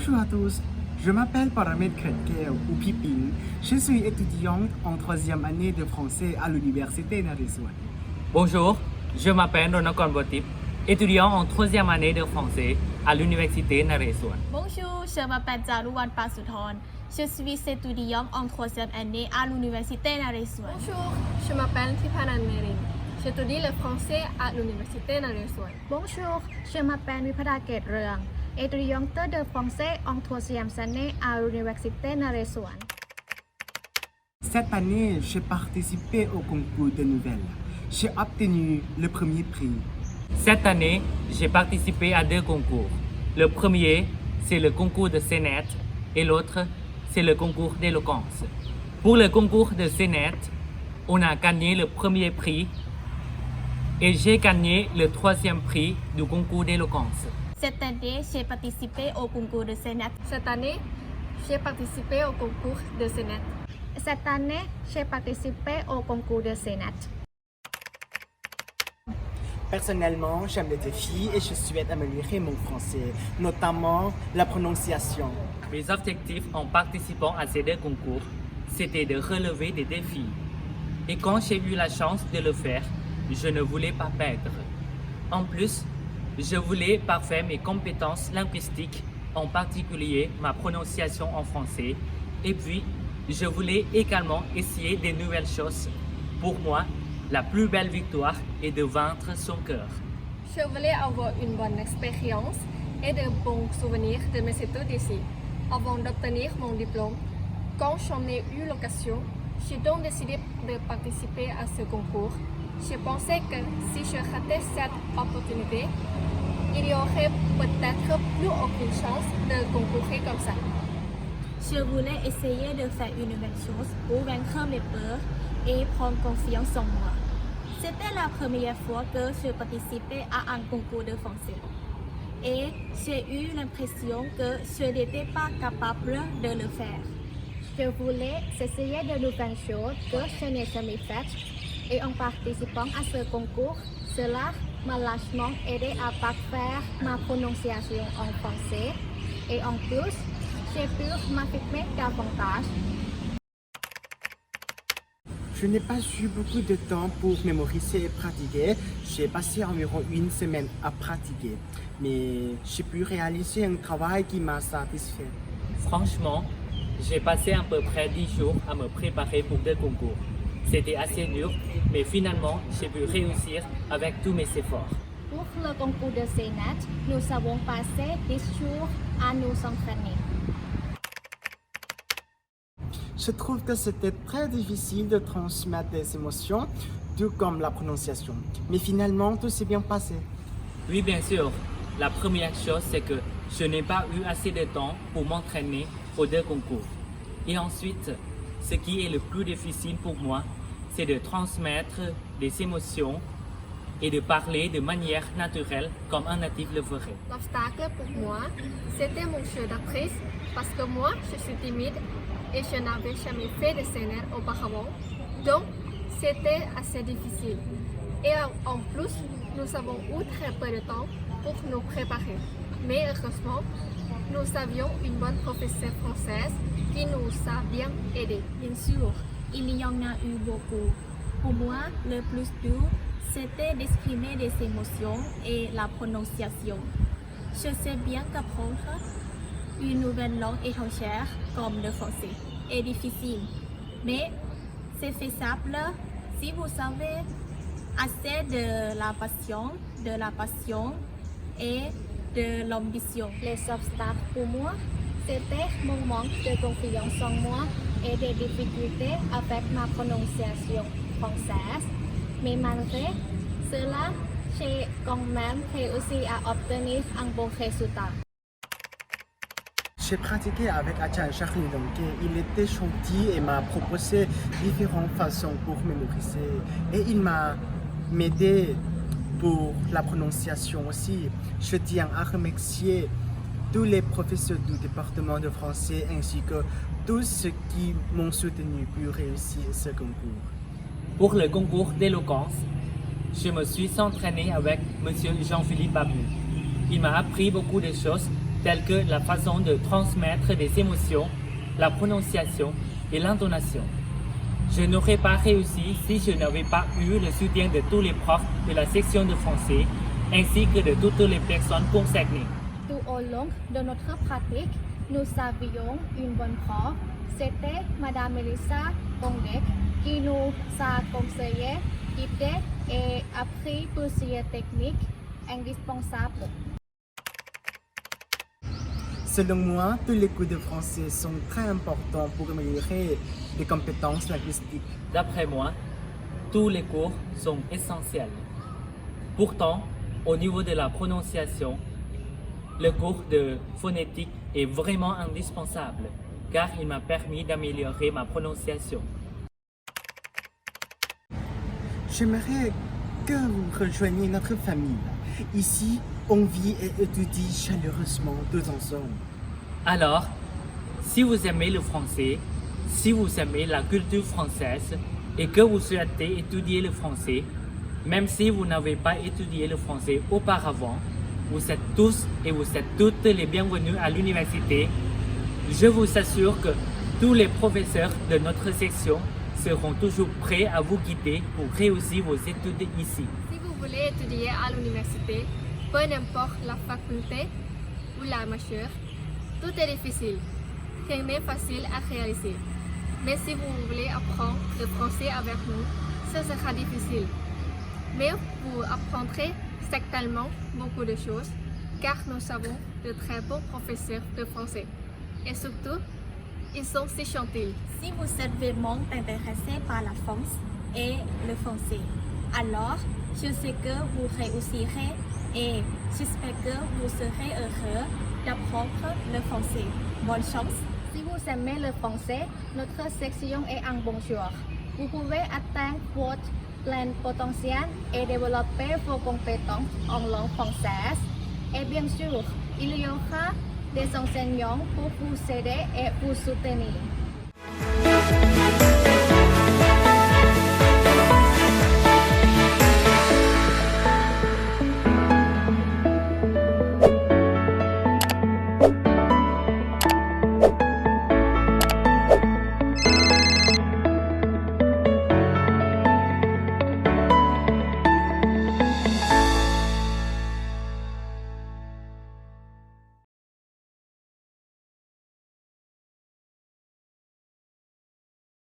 Bonjour à tous, je m'appelle Paramètre Kretkel ou Piping. Je suis étudiante en troisième année de français à l'université Naresuan. Bonjour, je m'appelle Ronakon Botip, étudiant en troisième année de français à l'université Naresuan. Bonjour, je m'appelle Jarouan Pasuthon. Je suis étudiant en troisième année à l'université Naresuan. Bonjour, je m'appelle Tipanan Merin. J'étudie le français à l'université Naresuan. Bonjour, je m'appelle Mipada Ketrang, étudiante de français en troisième année à l'université Naresuan. Cette année, j'ai participé au concours de nouvelles. J'ai obtenu le premier prix. Cette année, j'ai participé à deux concours. Le premier, c'est le concours de scénette et l'autre, c'est le concours d'éloquence. Pour le concours de scénette, on a gagné le premier prix et j'ai gagné le troisième prix du concours d'éloquence. Cette année, j'ai participé au concours de Sénat. Cette année, j'ai participé au concours de Sénat. Cette année, j'ai participé au concours de Sénat. Personnellement, j'aime les défis et je souhaite améliorer mon français, notamment la prononciation. Mes objectifs en participant à ces deux concours, c'était de relever des défis. Et quand j'ai eu la chance de le faire, je ne voulais pas perdre. En plus, je voulais parfaire mes compétences linguistiques, en particulier ma prononciation en français. Et puis, je voulais également essayer de nouvelles choses. Pour moi, la plus belle victoire est de vaincre son cœur. Je voulais avoir une bonne expérience et de bons souvenirs de mes études ici. Avant d'obtenir mon diplôme, quand j'en ai eu l'occasion, j'ai donc décidé de participer à ce concours. Je pensais que si je ratais cette opportunité, il y aurait peut-être plus aucune chance de concourir comme ça. Je voulais essayer de faire une belle chose pour vaincre mes peurs et prendre confiance en moi. C'était la première fois que je participais à un concours de français. Et j'ai eu l'impression que je n'étais pas capable de le faire. Je voulais essayer de nouvelles choses que je n'ai jamais faites et en participant à ce concours, cela m'a largement aidé à parfaire ma prononciation en français et en plus, j'ai pu m'affirmer davantage. Je n'ai pas eu beaucoup de temps pour mémoriser et pratiquer. J'ai passé environ une semaine à pratiquer, mais j'ai pu réaliser un travail qui m'a satisfait. Franchement, j'ai passé à peu près 10 jours à me préparer pour deux concours. C'était assez dur, mais finalement, j'ai pu réussir avec tous mes efforts. Pour le concours de Sénat, nous avons passé 10 jours à nous entraîner. Je trouve que c'était très difficile de transmettre des émotions, tout comme la prononciation. Mais finalement, tout s'est bien passé. Oui, bien sûr. La première chose, c'est que je n'ai pas eu assez de temps pour m'entraîner aux deux concours. Et ensuite, ce qui est le plus difficile pour moi, c'est de transmettre des émotions et de parler de manière naturelle comme un natif le ferait. L'obstacle pour moi, c'était mon jeu d'actrice parce que moi, je suis timide et je n'avais jamais fait de scénario auparavant. Donc, c'était assez difficile. Et en plus, nous avons eu très peu de temps pour nous préparer. Mais heureusement, nous avions une bonne professeure française qui nous a bien aidés. Bien sûr, il y en a eu beaucoup. Pour moi, le plus dur, c'était d'exprimer des émotions et la prononciation. Je sais bien qu'apprendre une nouvelle langue étrangère comme le français est difficile, mais c'est faisable si vous avez assez de la passion et de l'ambition. Les obstacles pour moi, c'était mon manque de confiance en moi et des difficultés avec ma prononciation française. Mais malgré cela, j'ai quand même réussi à obtenir un bon résultat. J'ai pratiqué avec Achan Charlie Donke. Il était gentil et m'a proposé différentes façons pour mémoriser. Et il m'a aidé pour la prononciation aussi. Je tiens à remercier tous les professeurs du département de français ainsi que tous ceux qui m'ont soutenu pour réussir ce concours. Pour le concours d'éloquence, je me suis entraîné avec M. Jean-Philippe Babu. Il m'a appris beaucoup de choses telles que la façon de transmettre des émotions, la prononciation et l'intonation. Je n'aurais pas réussi si je n'avais pas eu le soutien de tous les profs de la section de français ainsi que de toutes les personnes concernées. Tout au long de notre pratique, nous avions une bonne prof. C'était Madame Melissa Bondek qui nous a conseillé, guidé et appris plusieurs techniques indispensables. Selon moi, tous les cours de français sont très importants pour améliorer les compétences linguistiques. D'après moi, tous les cours sont essentiels. Pourtant, au niveau de la prononciation, le cours de phonétique est vraiment indispensable car il m'a permis d'améliorer ma prononciation. J'aimerais que vous rejoigniez notre famille. Ici, on vit et étudie chaleureusement tous ensemble. Alors, si vous aimez le français, si vous aimez la culture française et que vous souhaitez étudier le français, même si vous n'avez pas étudié le français auparavant, vous êtes tous et vous êtes toutes les bienvenus à l'université. Je vous assure que tous les professeurs de notre section seront toujours prêts à vous guider pour réussir vos études ici. Si vous voulez étudier à l'université, peu importe la faculté ou la majeure, tout est difficile. Rien n'est facile à réaliser. Mais si vous voulez apprendre le français avec nous, ce sera difficile. Mais vous apprendrez certainement beaucoup de choses car nous avons de très bons professeurs de français. Et surtout, ils sont si gentils. Si vous êtes vraiment intéressé par la France et le français, alors je sais que vous réussirez et j'espère que vous serez heureux d'apprendre le français. Bonne chance! Si vous aimez le français, notre section est un bon choix. Vous pouvez atteindre votre plein potentiel et développer vos compétences en langue française. Et bien sûr, il y aura des enseignants pour vous aider et vous soutenir.